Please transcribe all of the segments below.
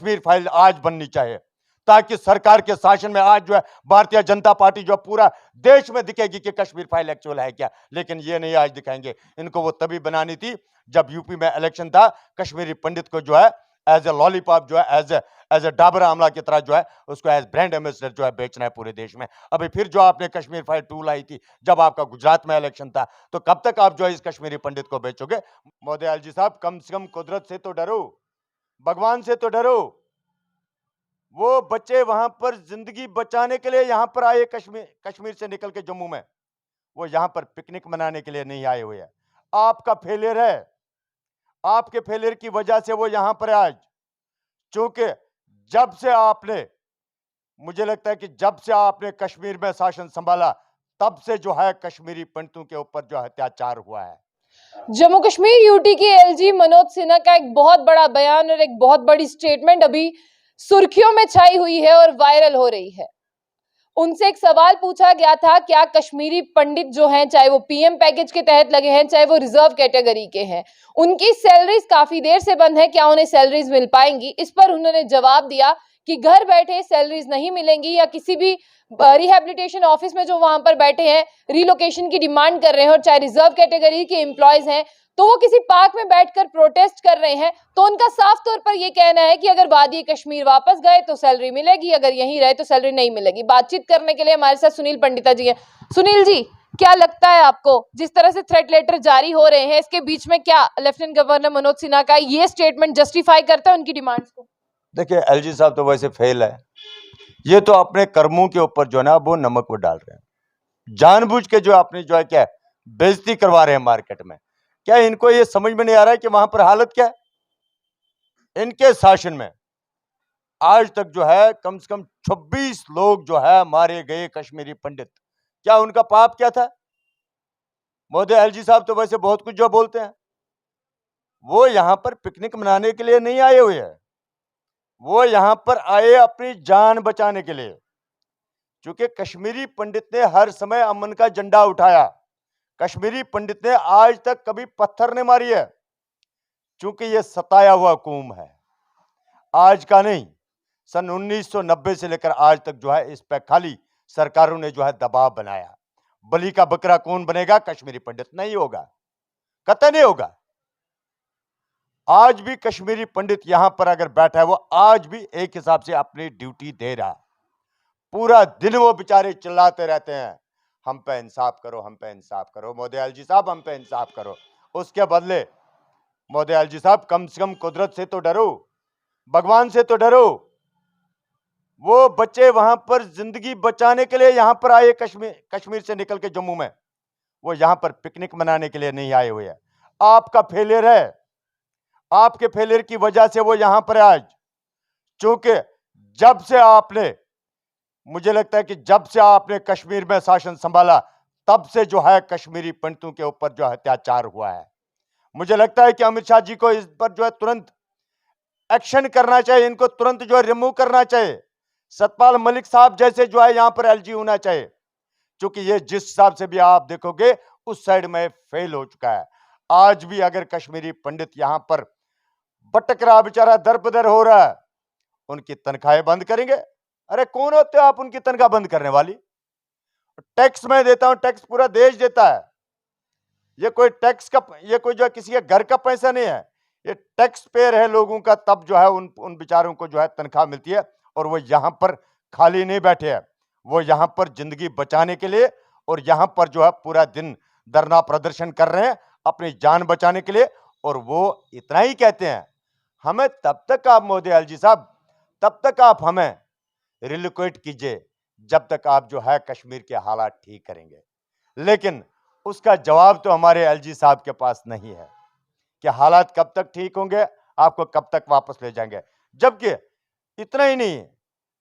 Kashmir file आज बननी चाहिए, ताकि सरकार के शासन में आज जो है भारतीय जनता पार्टी जो पूरा देश में दिखेगी कि कश्मीर फाइल एक्चुअल है क्या। लेकिन ये नहीं आज दिखाएंगे। इनको वो तभी बनानी थी जब यूपी में इलेक्शन था, कश्मीरी पंडित को जो है एज ए लॉलीपॉप जो है एज ए डाबर आमला की तरह जो है उसको एज ब्रांड एम्बेसडर जो है बेचना है पूरे देश में। अभी फिर जो आपने कश्मीर फाइल 2 लाई थी जब आपका गुजरात में इलेक्शन था, तो कब तक आप जो है इस कश्मीरी पंडित को बेचोगे। मोदी अलजी साहब, कम से कम कुदरत से तो डरो, भगवान से तो डरो। वो बच्चे वहां पर जिंदगी बचाने के लिए यहां पर आए, कश्मीर से निकल के जम्मू में, वो यहां पर पिकनिक मनाने के लिए नहीं आए हुए हैं। आपका फेलियर है, आपके फेलियर की वजह से वो यहां पर आज, क्योंकि जब से आपने, मुझे लगता है कि जब से आपने कश्मीर में शासन संभाला, तब से जो है कश्मीरी पंडितों के ऊपर जो अत्याचार हुआ है। जम्मू कश्मीर यूटी के एलजी मनोज सिन्हा का एक बहुत बड़ा बयान और एक बहुत बड़ी स्टेटमेंट अभी सुर्खियों में छाई हुई है और वायरल हो रही है। उनसे एक सवाल पूछा गया था, क्या कश्मीरी पंडित जो हैं, चाहे वो पीएम पैकेज के तहत लगे हैं, चाहे वो रिजर्व कैटेगरी के हैं, उनकी सैलरीज काफी देर से बंद है, क्या उन्हें सैलरीज मिल पाएंगी। इस पर उन्होंने जवाब दिया कि घर बैठे सैलरीज नहीं मिलेंगी, या किसी भी रिहेबिलिटेशन ऑफिस में जो वहां पर बैठे हैं रिलोकेशन की डिमांड कर रहे हैं, और चाहे रिजर्व कैटेगरी के एम्प्लॉयज हैं तो वो किसी पार्क में बैठकर प्रोटेस्ट कर रहे हैं, तो उनका साफ तौर पर यह कहना है कि अगर वादी कश्मीर वापस गए तो सैलरी मिलेगी, अगर यहीं रहे तो सैलरी नहीं मिलेगी। बातचीत करने के लिए हमारे साथ सुनील पंडिता जी हैं। सुनील जी, क्या लगता है आपको, जिस तरह से थ्रेट लेटर जारी हो रहे हैं, इसके बीच में क्या लेफ्टिनेंट गवर्नर मनोज सिन्हा का ये स्टेटमेंट जस्टिफाई करता है उनकी डिमांड्स को? देखिए, एलजी साहब तो वैसे फेल है, ये तो अपने कर्मों के ऊपर जो है ना वो नमक वो डाल रहे हैं, जानबूझ के जो अपनी जो है क्या बेइज्जती करवा रहे हैं मार्केट में। क्या इनको ये समझ में नहीं आ रहा है कि वहां पर हालत क्या है। इनके शासन में आज तक जो है कम से कम 26 लोग जो है मारे गए कश्मीरी पंडित। क्या उनका पाप क्या था। मोदी एलजी साहब तो वैसे बहुत कुछ जो बोलते हैं, वो यहां पर पिकनिक मनाने के लिए नहीं आए हुए हैं, वो यहां पर आए अपनी जान बचाने के लिए। क्योंकि कश्मीरी पंडित ने हर समय अमन का झंडा उठाया, कश्मीरी पंडित ने आज तक कभी पत्थर नहीं मारी है, क्योंकि ये सताया हुआ कौम है, आज का नहीं। सन 1990 से लेकर आज तक जो है इस पे खाली सरकारों ने जो है दबाव बनाया। बलि का बकरा कौन बनेगा, कश्मीरी पंडित नहीं होगा, कतई नहीं होगा। आज भी कश्मीरी पंडित यहां पर अगर बैठा है, वो आज भी एक हिसाब से अपनी ड्यूटी दे रहा। पूरा दिन वो बेचारे चिल्लाते रहते हैं, हम पे इंसाफ करो, हम पे इंसाफ करो, मोदी एलजी साहब हम पे इंसाफ करो। उसके बदले मोदी एलजी साहब, कम से कम कुदरत से तो डरो, भगवान से तो डरो। वो बच्चे वहां पर जिंदगी बचाने के लिए यहां पर आए, कश्मीर से निकल के जम्मू में, वो यहां पर पिकनिक मनाने के लिए नहीं आए हुए हैं। आपका फेलियर है, आपके फेलियर की वजह से वो यहां पर आज, क्योंकि जब से आपने, मुझे लगता है कि जब से आपने कश्मीर में शासन संभाला, तब से जो है कश्मीरी पंडितों के ऊपर जो अत्याचार हुआ है। मुझे लगता है कि अमित शाह जी को इस पर जो है तुरंत एक्शन करना चाहिए, इनको तुरंत जो है रिमूव करना चाहिए। सतपाल मलिक साहब जैसे जो है यहां पर एलजी होना चाहिए, क्योंकि ये जिस हिसाब से भी आप देखोगे उस साइड में फेल हो चुका है। आज भी अगर कश्मीरी पंडित यहां पर भटक रहा, बेचारा दर बदर हो रहा है, उनकी तनख्वाहें बंद करेंगे। अरे कौन होते हो आप उनकी तनख्वाह बंद करने वाली। टैक्स मैं देता हूं, टैक्स पूरा देश देता है, ये कोई टैक्स का, ये कोई जो है किसी के घर का पैसा नहीं है, ये टैक्स पेयर है लोगों का। तब जो है उन बेचारों को जो है तनख्वाह मिलती है, और वो यहां पर खाली नहीं बैठे हैं, वो यहां पर जिंदगी बचाने के लिए और यहां पर जो है पूरा दिन धरना प्रदर्शन कर रहे हैं अपनी जान बचाने के लिए। और वो इतना ही कहते हैं, हमें तब तक आप मोदी एलजी साहब, तब तक आप हमें रिलोकेट कीजिए जब तक आप जो है कश्मीर के हालात ठीक करेंगे। लेकिन उसका जवाब तो हमारे एलजी साहब के पास नहीं है कि हालात कब तक ठीक होंगे, आपको कब तक वापस ले जाएंगे। जबकि इतना ही नहीं,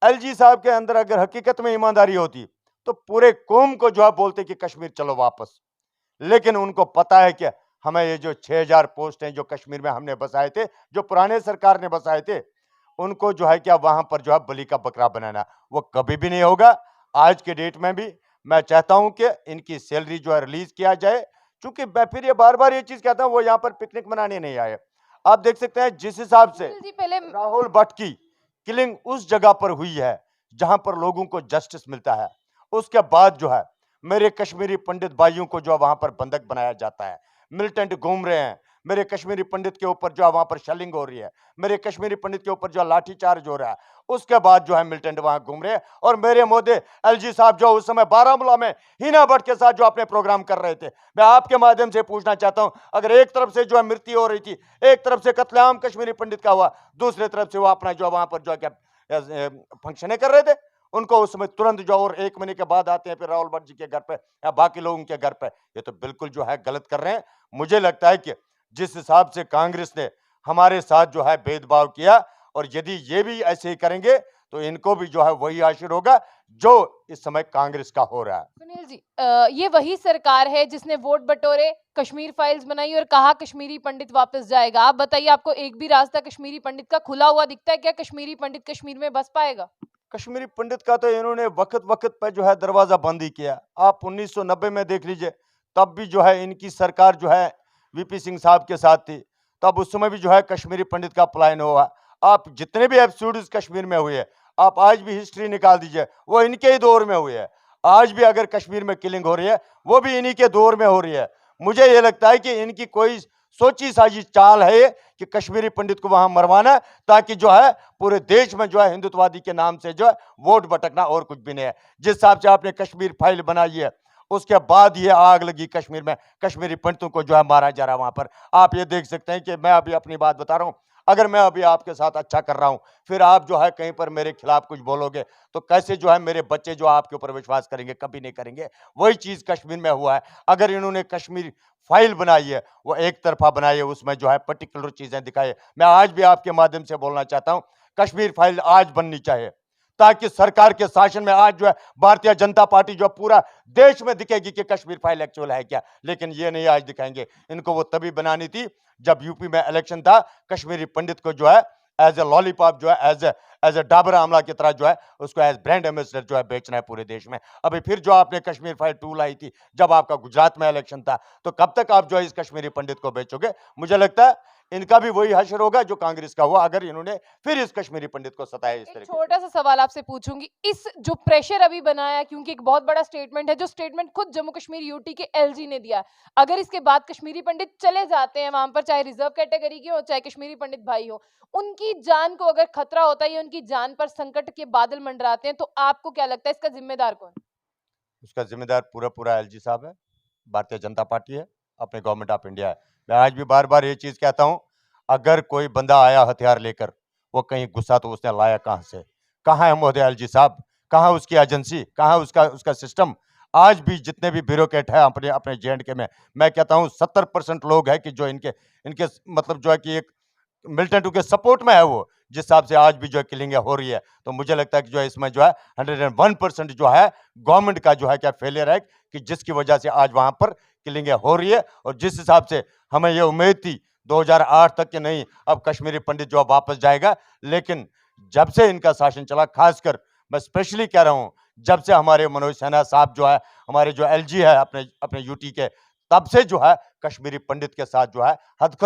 एलजी साहब के अंदर अगर हकीकत में ईमानदारी होती तो पूरे कौम को जो है बोलते कि कश्मीर चलो वापस। लेकिन उनको पता है कि हमें ये जो 6000 पोस्ट हैं जो कश्मीर में हमने बसाए थे, जो पुराने सरकार ने बसाए थे, उनको जो है क्या वहां पर जो है बलि का बकरा बनाना, वो कभी भी नहीं होगा। आज के डेट में भी मैं चाहता हूं कि इनकी सैलरी जो है रिलीज किया जाए, क्योंकि मैं फिर ये बार बार ये चीज कहता हूं, वो यहां पर पिकनिक मनाने नहीं आए। आप देख सकते हैं जिस हिसाब से पहले राहुल भट्ट की किलिंग उस जगह पर हुई है जहां पर लोगों को जस्टिस मिलता है। उसके बाद जो है मेरे कश्मीरी पंडित भाइयों को जो वहां पर बंधक बनाया जाता है, मिलिटेंट घूम रहे हैं, मेरे कश्मीरी पंडित के ऊपर जो है वहां पर शेलिंग हो रही है, मेरे कश्मीरी पंडित के ऊपर जो लाठीचार्ज हो रहा है, उसके बाद जो है मिलिटेंट वहां घूम रहे हैं। और मेरे मोदी एलजी साहब जो उस समय बारामूला में हिना भट्ट के साथ जो अपने प्रोग्राम कर रहे थे, मैं आपके माध्यम से पूछना चाहता हूं, अगर एक तरफ से जो है मृत्यु हो रही थी, एक तरफ से कत्लेआम कश्मीरी पंडित का हुआ, दूसरी तरफ से वो अपना जो वहां पर जो है क्या फंक्शने कर रहे थे, उनको उस समय तुरंत जो और 1 महीने के बाद आते हैं फिर राहुल भट्ट जी के घर पे या बाकी लोगों के घर पे, ये तो बिल्कुल जो है गलत कर रहे हैं। मुझे लगता है कि जिस हिसाब से कांग्रेस ने हमारे साथ जो है भेदभाव किया, और यदि ये भी ऐसे ही करेंगे तो इनको भी जो है वही आशीर्वाद होगा जो इस समय कांग्रेस का हो रहा है। सुनील जी, ये वही सरकार है जिसने वोट बटोरे, कश्मीर फाइल्स बनाई और कहा कश्मीरी पंडित वापस जाएगा। आप बताइए, आपको एक भी रास्ता कश्मीरी पंडित का खुला हुआ दिखता है क्या? कश्मीरी पंडित कश्मीर में बस पाएगा? कश्मीरी पंडित का तो इन्होंने वक्त वक्त पर जो है दरवाजा बंद ही किया। आप 1990 में देख लीजिए, तब भी जो है इनकी सरकार जो है वीपी सिंह साहब के साथ थी, तब उस समय भी जो है कश्मीरी पंडित का पलायन हुआ। आप जितने भी एपिसोड्स कश्मीर में हुए हैं, आप आज भी हिस्ट्री निकाल दीजिए, वो इनके ही दौर में हुए है। आज भी अगर कश्मीर में किलिंग हो रही है, वो भी इन्हीं के दौर में हो रही है। मुझे ये लगता है कि इनकी कोई सोची साजी चाल है कि कश्मीरी पंडित को वहां मरवाना, ताकि जो है पूरे देश में जो है हिंदुत्ववादी के नाम से जो है वोट भटकना, और कुछ भी नहीं है। जिस हिसाब से आपने कश्मीर फाइल बनाई है, उसके बाद ये आग लगी कश्मीर में, कश्मीरी पंडितों को जो है मारा जा रहा है वहां पर। आप ये देख सकते हैं कि मैं अभी अपनी बात बता रहा हूं, अगर मैं अभी आपके साथ अच्छा कर रहा हूं, फिर आप जो है कहीं पर मेरे खिलाफ कुछ बोलोगे, तो कैसे जो है मेरे बच्चे जो आपके ऊपर विश्वास करेंगे? कभी नहीं करेंगे। वही चीज कश्मीर में हुआ है। अगर इन्होंने कश्मीर फाइल बनाई है, वो एक तरफा बनाई है, उसमें जो है पर्टिकुलर चीजें दिखाई है। मैं आज भी आपके माध्यम से बोलना चाहता हूं, कश्मीर फाइल आज बननी चाहिए, ताकि सरकार के शासन में आज जो है भारतीय जनता पार्टी जो पूरा देश में दिखेगी कि कश्मीर फाइल एक्चुअल है क्या। लेकिन ये नहीं आज दिखाएंगे। इनको वो तभी बनानी थी जब यूपी में इलेक्शन था, कश्मीरी पंडित को जो है एज ए लॉलीपॉप, जो है एज ए डाबर आमला की तरह जो है उसको एज ब्रांड एम्बेसडर जो है बेचना है पूरे देश में। अभी फिर जो आपने कश्मीर फाइल 2 लाई थी जब आपका गुजरात में इलेक्शन था, तो कब तक आप जो है इस कश्मीरी पंडित को बेचोगे? मुझे लगता है इनका भी वही हश्र होगा जो कांग्रेस का हुआ, अगर इन्होंने फिर इस कश्मीरी पंडित को सताया इस एक तरीके से। छोटा सा सवाल आपसे पूछूंगी, इस जो प्रेशर अभी बनाया, क्योंकि एक बहुत बड़ा स्टेटमेंट है, जो स्टेटमेंट खुद जम्मू कश्मीर यूटी के एलजी ने दिया, अगर इसके बाद कश्मीरी पंडित चले जाते हैं वहां पर, चाहे रिजर्व कैटेगरी के हो चाहे कश्मीरी पंडित भाई हो, उनकी जान को अगर खतरा होता है या उनकी जान पर संकट के बादल मंडराते हैं, तो आपको क्या लगता है इसका जिम्मेदार कौन? उसका जिम्मेदार पूरा पूरा एलजी साहब है, भारतीय जनता पार्टी है, अपने गवर्नमेंट ऑफ इंडिया है। मैं आज भी बार बार ये चीज कहता हूं, अगर कोई बंदा आया हथियार लेकर, वो कहीं गुस्सा तो उसने लाया कहां से? कहां है महोदय एलजी साहब? कहां उसकी एजेंसी? कहां उसका उसका सिस्टम? आज भी जितने भी ब्यूरोक्रेट है अपने अपने जेएंडके में, मैं कहता हूं 70% लोग हैं कि जो इनके इनके मतलब जो है कि एक मिलिटेंट के सपोर्ट में है वो, जिस हिसाब से आज भी जो है किलिंग हो रही है। तो मुझे लगता है कि जो है इसमें जो है 101% जो है गवर्नमेंट का जो है क्या फेलियर है, कि जिसकी वजह से आज वहां पर किलिंग हो रही है। और जिस हिसाब से हमें ये उम्मीद थी 2008 तक कि नहीं अब कश्मीरी पंडित जो है वापस जाएगा, लेकिन जब से इनका शासन चला, खासकर मैं स्पेशली कह रहा हूं, जब से हमारे मनोज सिन्हा साहब जो है, हमारे जो एलजी है अपने अपने यूटी के, तब से जो है कश्मीरी पंडित के साथ जो है हद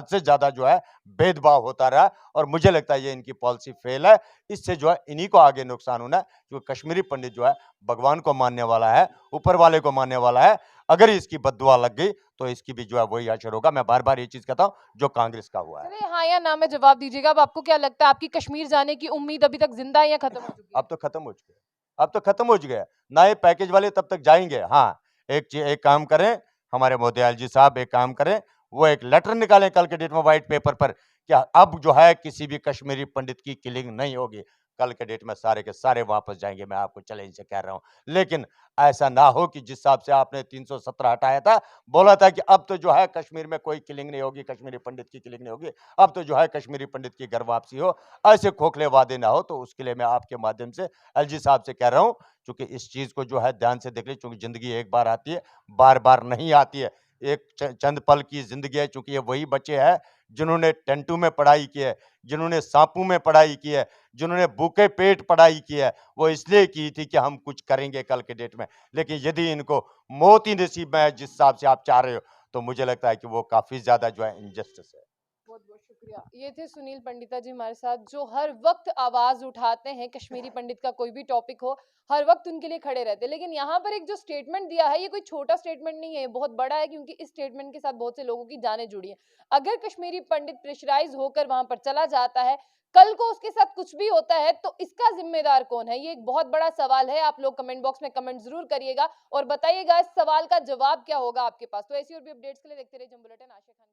से ज्यादा जो है भेदभाव होता रहा। और मुझे लगता है ये इनकी पॉलिसी फेल है। इससे जो है इन्हीं को आगे नुकसान होना है, क्योंकि कश्मीरी पंडित जो है भगवान को मानने वाला है, ऊपर वाले को मानने वाला है। अगर इसकी बद्दुआ लग गई तो इसकी भी जो है वही असर होगा। मैं बार बार ये चीज कहता हूँ जो कांग्रेस का हुआ है। चलिए, हाँ या ना में जवाब दीजिएगा। अब आपको क्या लगता है, आपकी कश्मीर जाने की उम्मीद अभी तक जिंदा है या खत्म हो चुकी है? अब तो खत्म हो चुके, अब तो खत्म हो चुके हैं। नए पैकेज वाले तब तक जाएंगे। हाँ, एक काम करें, हमारे मोदी लाल जी साहब एक काम करें, वो एक लेटर निकालें कल के डेट में व्हाइट पेपर पर, क्या अब जो है किसी भी कश्मीरी पंडित की किलिंग नहीं होगी। कल के डेट में सारे के सारे वापस जाएंगे, मैं आपको चैलेंज से कह रहा हूं। लेकिन ऐसा ना हो कि जिस हिसाब से आपने 317 हटाया था, बोला था कि अब तो जो है कश्मीर में कोई किलिंग नहीं होगी, कश्मीरी पंडित की किलिंग नहीं होगी, अब तो जो है कश्मीरी पंडित की घर वापसी हो, ऐसे खोखले वादे ना हो। तो उसके लिए मैं आपके माध्यम से एलजी साहब से कह रहा हूं, क्योंकि इस चीज को जो है ध्यान से देख ली, क्योंकि जिंदगी एक बार आती है, बार बार नहीं आती है। एक चंद पल की जिंदगी है, चूंकि ये वही बच्चे हैं जिन्होंने टेंटू में पढ़ाई की है, जिन्होंने सांपू में पढ़ाई की है, जिन्होंने भूखे पेट पढ़ाई की है, वो इसलिए की थी कि हम कुछ करेंगे कल के डेट में। लेकिन यदि इनको मौत ही नसीब में है जिस हिसाब से आप चाह रहे हो, तो मुझे लगता है कि वो काफी ज्यादा जो है इनजस्टिस है। बहुत बहुत शुक्रिया। ये थे सुनील पंडिता जी हमारे साथ, जो हर वक्त आवाज उठाते हैं, कश्मीरी पंडित का कोई भी टॉपिक हो हर वक्त उनके लिए खड़े रहते हैं। लेकिन यहाँ पर एक जो स्टेटमेंट दिया है, ये कोई छोटा स्टेटमेंट नहीं है, ये बहुत बड़ा है, क्योंकि इस स्टेटमेंट के साथ बहुत से लोगों की जानें जुड़ी हैं। अगर कश्मीरी पंडित प्रेशराइज होकर वहां पर चला जाता है, कल को उसके साथ कुछ भी होता है, तो इसका जिम्मेदार कौन है? ये एक बहुत बड़ा सवाल है। आप लोग कमेंट बॉक्स में कमेंट जरूर करिएगा और बताइएगा इस सवाल का जवाब क्या होगा आपके पास। तो ऐसी और भी अपडेट्स के लिए देखते रहिए जंग बुलेटिन। आशा खान।